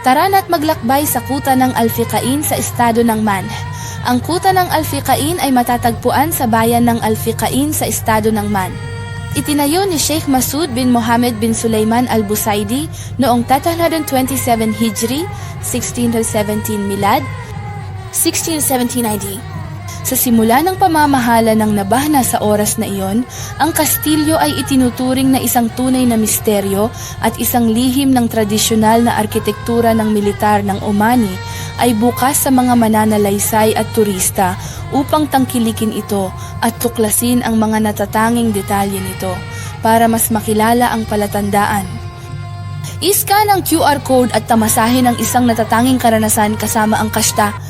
Tara na't maglakbay sa kuta ng Alficain sa estado ng Man. Ang kuta ng Alficain ay matatagpuan sa bayan ng Alficain sa estado ng Man. Itinayo ni Sheikh Masud bin Mohammed bin Sulaiman al-Busaidi noong 327 Hijri, 1617 Milad, 1617 AD. Sa simula ng pamamahala ng Nabahna sa oras na iyon, ang kastilyo ay itinuturing na isang tunay na misteryo at isang lihim ng tradisyonal na arkitektura ng militar ng Omani ay bukas sa mga mananalaysay at turista upang tangkilikin ito at tuklasin ang mga natatanging detalye nito para mas makilala ang palatandaan. I-scan ang QR code at tamasahin ang isang natatanging karanasan kasama ang kasta